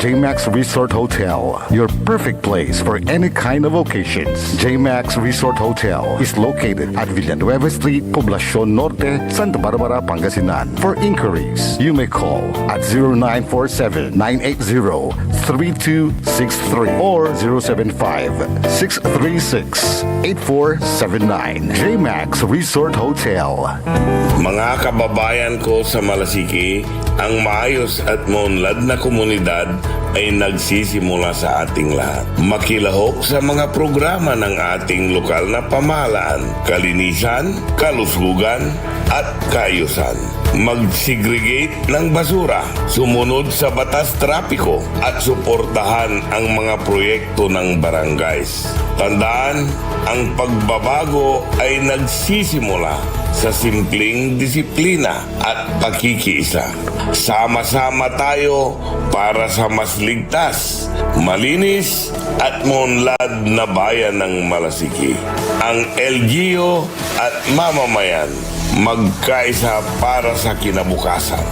JMax Resort Hotel, your perfect place for any kind of occasions. JMax Resort Hotel is located at Villanueva Street, Poblacion Norte, Santa Barbara, Pangasinan. For inquiries, you may call at 0947-980-3263 or 075-636-8479. JMax Resort Hotel. Mga kababayan ko sa Malasiki, ang maayos at maunlad na komunidad ay nagsisimula sa ating lahat. Makilahok sa mga programa ng ating lokal na pamahalaan, kalinisan, kalusugan, at kaayusan. Mag-segregate ng basura, sumunod sa batas trapiko, at suportahan ang mga proyekto ng barangays. Tandaan, ang pagbabago ay nagsisimula sa simpleng disiplina at pakikiisa. Sama-sama tayo para sa mas ligtas, malinis at maunlad na bayan ng Malasiki. Ang LGU at mamamayan magkaisa para sa kinabukasan.